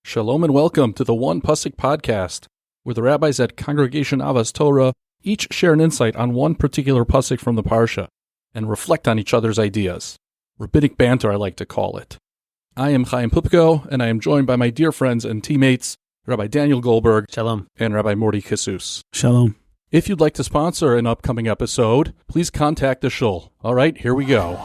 Shalom and welcome to the One Pasuk podcast, where the rabbis at Congregation Avas Torah each share an insight on one particular pasuk from the Parsha and reflect on each other's ideas. Rabbinic banter, I like to call it. I am Chaim Pupko, and I am joined by my dear friends and teammates, Rabbi Daniel Goldberg Shalom. And Rabbi Morty Kisus. Shalom. If you'd like to sponsor an upcoming episode, please contact the shul. All right, here we go.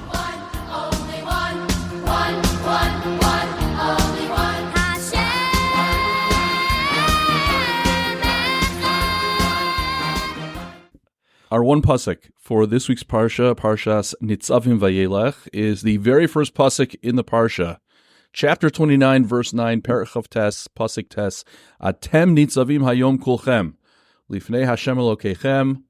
Our one pasuk for this week's Parsha, Parshas Nitzavim Vayelech, is the very first pasuk in the Parsha. Chapter 29, verse 9, Perek Chav Tes, pasuk Tes, Atem Nitzavim Hayom Kulchem, Lifnei Hashem Elokeichem.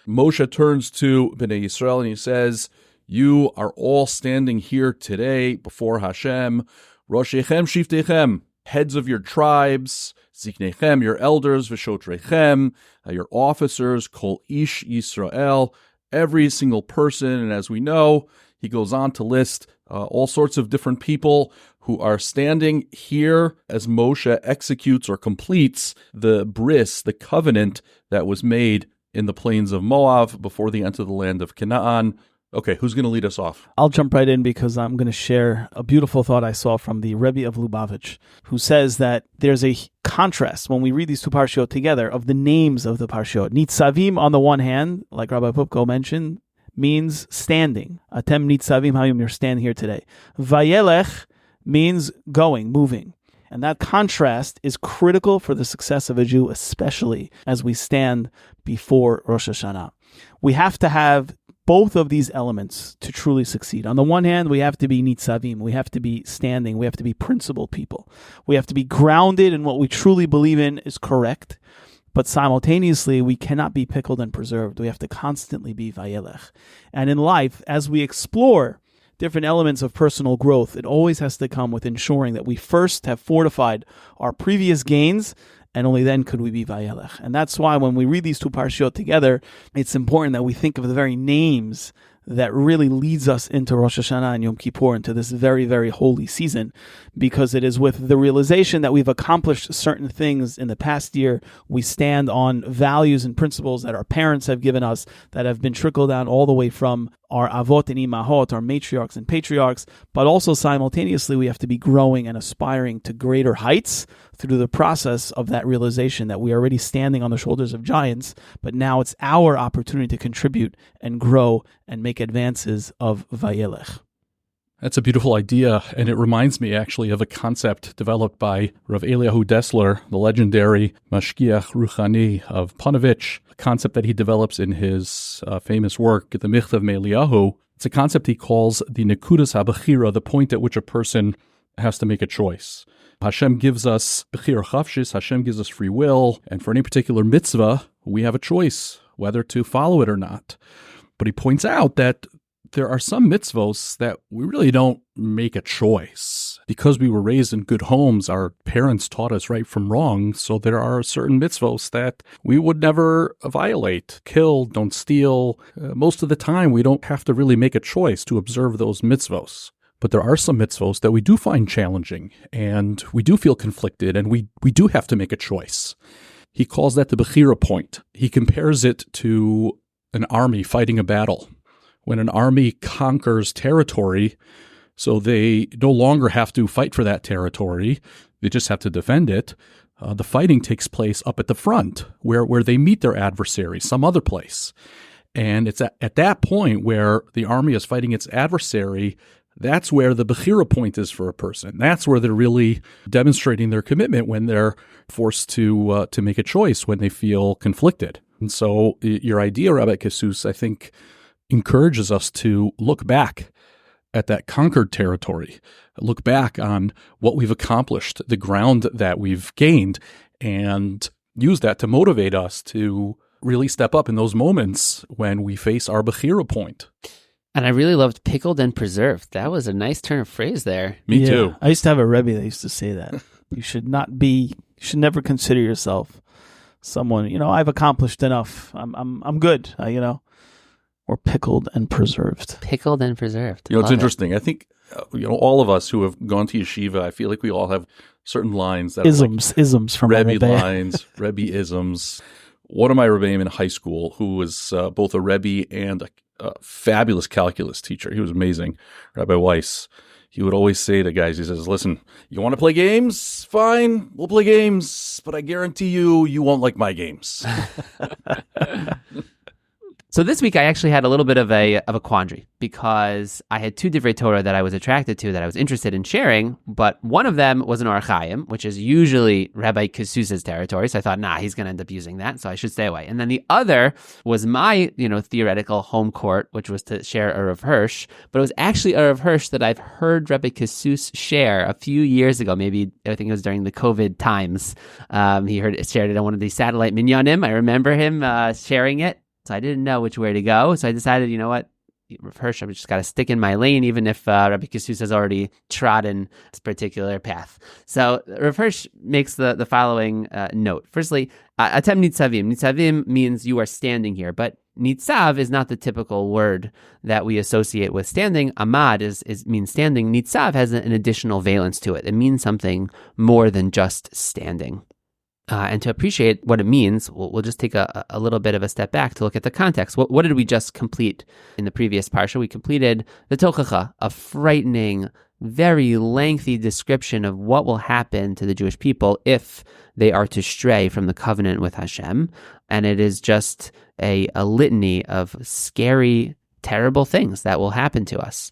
Moshe turns to Bnei Yisrael and he says, you are all standing here today before Hashem, Roshechem Shiftechem, heads of your tribes, Ziknechem, your elders, V'shotrechem, your officers, Kol Ish Yisrael, every single person. And as we know, he goes on to list all sorts of different people who are standing here as Moshe executes or completes the bris, the covenant that was made in the plains of Moab before they entered the land of Canaan. Okay, who's going to lead us off? I'll jump right in because I'm going to share a beautiful thought I saw from the Rebbe of Lubavitch, who says that there's a contrast when we read these two parshiot together of the names of the parshiot. Nitzavim on the one hand, like Rabbi Pupko mentioned, means standing. Atem Nitzavim Hayom, you're standing here today. Vayelech means going, moving. And that contrast is critical for the success of a Jew, especially as we stand before Rosh Hashanah. We have to have both of these elements to truly succeed. On the one hand, we have to be nitzavim, we have to be standing, we have to be principled people. We have to be grounded in what we truly believe in is correct, but simultaneously, we cannot be pickled and preserved. We have to constantly be vayelech. And in life, as we explore different elements of personal growth, it always has to come with ensuring that we first have fortified our previous gains, and only then could we be Vayelech. And that's why when we read these two parshiot together, it's important that we think of the very names that really leads us into Rosh Hashanah and Yom Kippur, into this very, very holy season, because it is with the realization that we've accomplished certain things in the past year. We stand on values and principles that our parents have given us, that have been trickled down all the way from our avot and imahot, our matriarchs and patriarchs, but also simultaneously we have to be growing and aspiring to greater heights through the process of that realization that we are already standing on the shoulders of giants, but now it's our opportunity to contribute and grow and make advances of Vayelech. That's a beautiful idea, and it reminds me actually of a concept developed by Rav Eliyahu Dessler, the legendary Mashgiach Ruchani of Panovich, a concept that he develops in his famous work, the Michtav Me'Eliyahu. It's a concept he calls the Nekudas HaBechira, the point at which a person has to make a choice. Hashem gives us Bechira Chavshis, Hashem gives us free will, and for any particular mitzvah, we have a choice whether to follow it or not. But he points out that there are some mitzvos that we really don't make a choice. Because we were raised in good homes, our parents taught us right from wrong, so there are certain mitzvos that we would never violate. Kill, don't steal. Most of the time, we don't have to really make a choice to observe those mitzvos. But there are some mitzvos that we do find challenging, and we do feel conflicted, and we do have to make a choice. He calls that the Bechira point. He compares it to an army fighting a battle. When an army conquers territory, so they no longer have to fight for that territory, they just have to defend it, the fighting takes place up at the front, where they meet their adversary, some other place. And it's at that point where the army is fighting its adversary, that's where the Bechira point is for a person. That's where they're really demonstrating their commitment when they're forced to make a choice, when they feel conflicted. And so your idea, Rabbi Kisus, I think, encourages us to look back at that conquered territory, look back on what we've accomplished, the ground that we've gained, and use that to motivate us to really step up in those moments when we face our Bechira point. And I really loved pickled and preserved. That was a nice turn of phrase there. Me too. I used to have a Rebbe that used to say that. You should never consider yourself someone, I've accomplished enough. I'm good, Or pickled and preserved. Pickled and preserved. It's interesting. I think all of us who have gone to yeshiva, I feel like we all have certain lines that isms from Rebbe lines, Rebbe isms. One of my Rebbeim in high school, who was both a Rebbe and a fabulous calculus teacher, he was amazing, Rabbi Weiss. He would always say to guys, he says, listen, you want to play games? Fine, we'll play games, but I guarantee you won't like my games. So this week I actually had a little bit of a quandary because I had two divrei Torah that I was attracted to, that I was interested in sharing, but one of them was an Orach Chaim, which is usually Rabbi Kisus's territory. So I thought, he's going to end up using that, so I should stay away. And then the other was my, theoretical home court, which was to share a Rav Hirsch, but it was actually a Rav Hirsch that I've heard Rabbi Kisus share a few years ago. Maybe I think it was during the COVID times. He shared it on one of the satellite minyanim. I remember him sharing it. So I didn't know which way to go. So I decided, you know what, Rav Hirsch, I've just got to stick in my lane, even if Rabbi Kisus has already trodden this particular path. So Rav Hirsch makes the following note. Firstly, atem nitzavim. Nitzavim means you are standing here, but nitzav is not the typical word that we associate with standing. Amad means standing. Nitzav has an additional valence to it. It means something more than just standing. And to appreciate what it means, we'll just take a little bit of a step back to look at the context. What did we just complete in the previous parsha? We completed the Tochacha, a frightening, very lengthy description of what will happen to the Jewish people if they are to stray from the covenant with Hashem. And it is just a litany of scary, terrible things that will happen to us.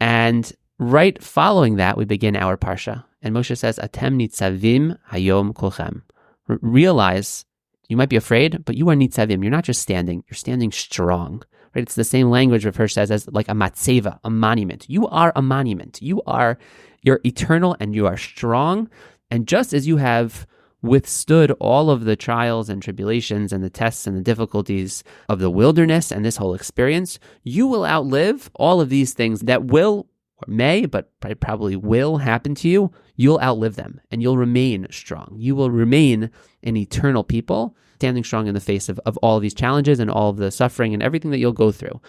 And right following that, we begin our parsha. And Moshe says, Atem nitzavim hayom kolchem. Realize you might be afraid, but you are nitzavim. You're not just standing, you're standing strong. Right? It's the same language Rav Hirsch says as like a matzeva, a monument. You are a monument. You're eternal and you are strong. And just as you have withstood all of the trials and tribulations and the tests and the difficulties of the wilderness and this whole experience, you will outlive all of these things that will or may, but probably will happen to you. You'll outlive them and you'll remain strong. You will remain an eternal people, standing strong in the face of all of these challenges and all of the suffering and everything that you'll go through.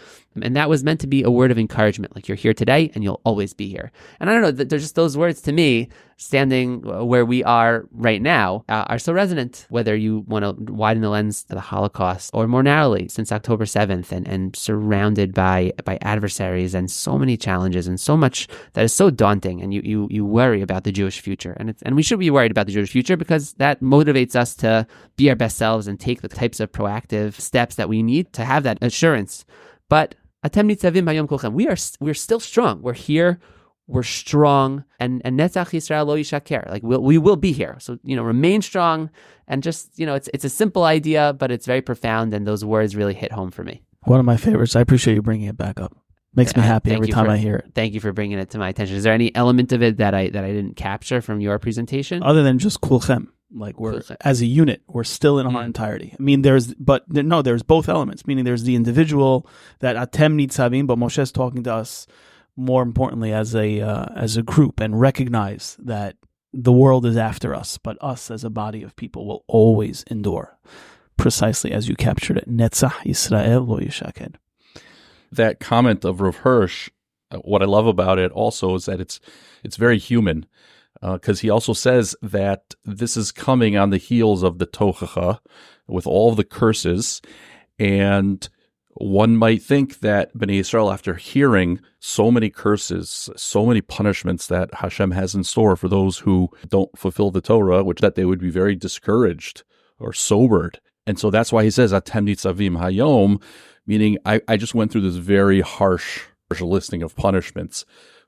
And that was meant to be a word of encouragement, like you're here today and you'll always be here. And I don't know, there's just those words to me, standing where we are right now, are so resonant, whether you want to widen the lens to the Holocaust or more narrowly since October 7th and surrounded by adversaries and so many challenges and so much that is so daunting, and you worry about the Jewish future. And we should be worried about the Jewish future because that motivates us to be our best selves and take the types of proactive steps that we need to have that assurance. But Atem nitzavim hayom kolchem. We're still strong. We're here. We're strong, and Netzach Yisrael lo yishaker. Like we will be here. So remain strong, and just it's a simple idea, but it's very profound, and those words really hit home for me. One of my favorites. I appreciate you bringing it back up. Makes me happy every time I hear it. Thank you for bringing it to my attention. Is there any element of it that I didn't capture from your presentation, other than just kulchem? Like we're as a unit, we're still in our entirety. I mean, there's both elements. Meaning, there's the individual that atem nitzavim, but Moshe is talking to us more importantly as a group, and recognize that the world is after us, but us as a body of people will always endure, precisely as you captured it. Netzach Yisrael lo yishaken. That comment of Rav Hirsch, what I love about it also is that it's very human, because he also says that this is coming on the heels of the Tochacha with all of the curses, and one might think that Bnei Yisrael, after hearing so many curses, so many punishments that Hashem has in store for those who don't fulfill the Torah, that they would be very discouraged or sobered. And so that's why he says, Atem nitzavim hayom, meaning I just went through this very harsh listing of punishments,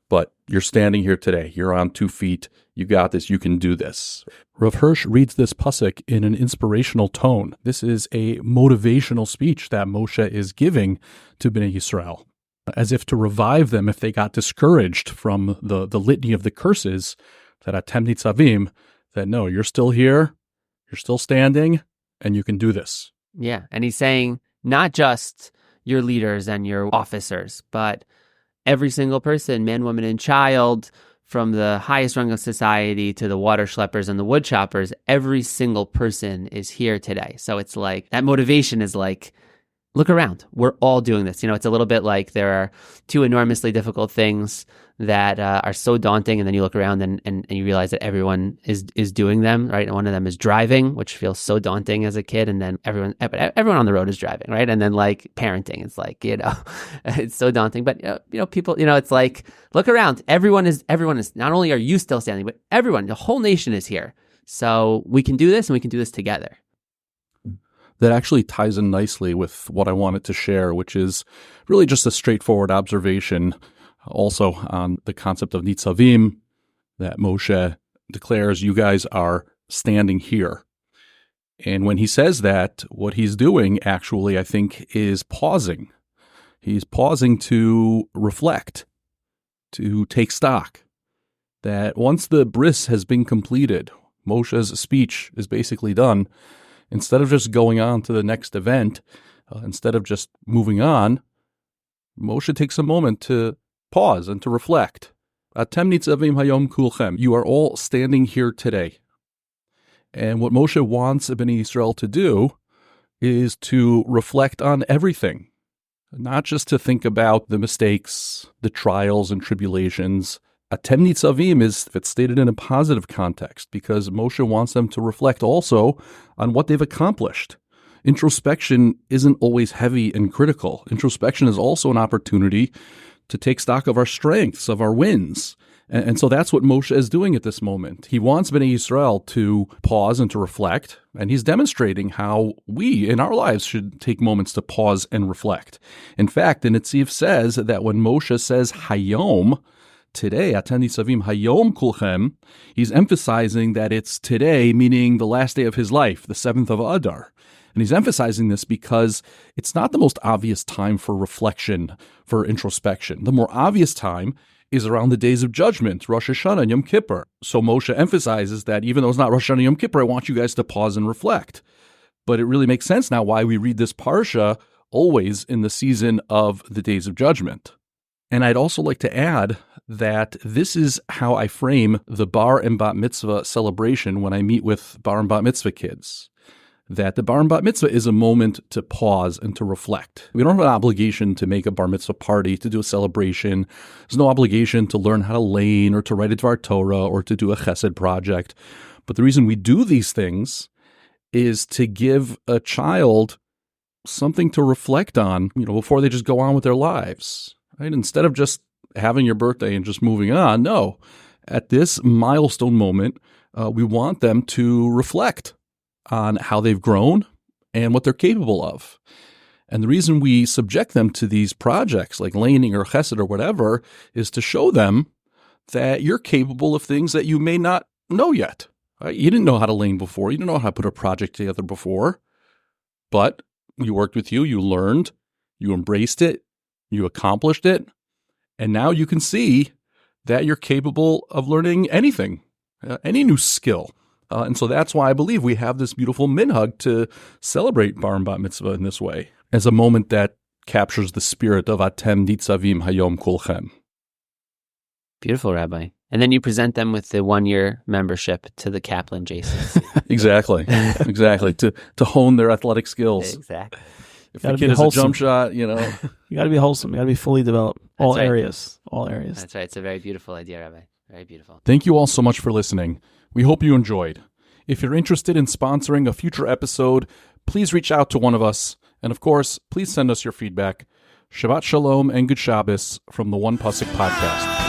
but you're standing here today. You're on 2 feet. You got this. You can do this. Rav Hirsch reads this pasuk in an inspirational tone. This is a motivational speech that Moshe is giving to Bnei Yisrael, as if to revive them if they got discouraged from the litany of the curses, that Atem nitzavim, that no, you're still here, you're still standing, and you can do this. Yeah, and he's saying not just your leaders and your officers, but every single person, man, woman, and child, from the highest rung of society to the water schleppers and the wood choppers, every single person is here today. So it's like that motivation is like look around. We're all doing this. It's a little bit like there are two enormously difficult things that are so daunting, and then you look around and you realize that everyone is doing them, right? And one of them is driving, which feels so daunting as a kid, and then everyone on the road is driving, right? And then like parenting, it's like, it's so daunting. But people, it's like, look around. Everyone is. Not only are you still standing, but everyone, the whole nation is here. So we can do this, and we can do this together. That actually ties in nicely with what I wanted to share, which is really just a straightforward observation also on the concept of Nitzavim, that Moshe declares, you guys are standing here. And when he says that, what he's doing actually, I think, is pausing. He's pausing to reflect, to take stock. That once the bris has been completed, Moshe's speech is basically done, instead of just going on to the next event, instead of just moving on, Moshe takes a moment to pause and to reflect. Atem nitzavim hayom kulchem. You are all standing here today. And what Moshe wants Bnei Yisrael to do is to reflect on everything, not just to think about the mistakes, the trials and tribulations. Atem nitzavim is, if it's stated in a positive context, because Moshe wants them to reflect also on what they've accomplished. Introspection isn't always heavy and critical. Introspection is also an opportunity to take stock of our strengths, of our wins. And so that's what Moshe is doing at this moment. He wants Bnei Yisrael to pause and to reflect, and he's demonstrating how we, in our lives, should take moments to pause and reflect. In fact, the Nitzavim says that when Moshe says Hayom, today, Atem nitzavim hayom kulchem, he's emphasizing that it's today, meaning the last day of his life, the 7th of Adar. And he's emphasizing this because it's not the most obvious time for reflection, for introspection. The more obvious time is around the days of judgment, Rosh Hashanah and Yom Kippur. So Moshe emphasizes that even though it's not Rosh Hashanah and Yom Kippur, I want you guys to pause and reflect. But it really makes sense now why we read this Parsha always in the season of the days of judgment. And I'd also like to add that this is how I frame the bar and bat mitzvah celebration when I meet with bar and bat mitzvah kids. That the bar and bat mitzvah is a moment to pause and to reflect. We don't have an obligation to make a bar mitzvah party, to do a celebration. There's no obligation to learn how to lane or to write a Dvar Torah or to do a chesed project. But the reason we do these things is to give a child something to reflect on, before they just go on with their lives. Right? Instead of just having your birthday and just moving on, no. At this milestone moment, we want them to reflect on how they've grown and what they're capable of. And the reason we subject them to these projects like laning or chesed or whatever is to show them that you're capable of things that you may not know yet. Right? You didn't know how to lane before. You didn't know how to put a project together before. But you worked with you learned, you embraced it, you accomplished it, and now you can see that you're capable of learning anything, any new skill. And so that's why I believe we have this beautiful minhag to celebrate bar and bat mitzvah in this way, as a moment that captures the spirit of Atem nitzavim hayom kulchem. Beautiful, Rabbi. And then you present them with the 1-year membership to the Kaplan Jasons. Exactly. To hone their athletic skills. Exactly. If the kid is a jump shot, You got to be wholesome. You got to be fully developed. All areas. That's right. It's a very beautiful idea, Rabbi. Very beautiful. Thank you all so much for listening. We hope you enjoyed. If you're interested in sponsoring a future episode, please reach out to one of us. And of course, please send us your feedback. Shabbat Shalom and Good Shabbos from the One Pasuk Podcast.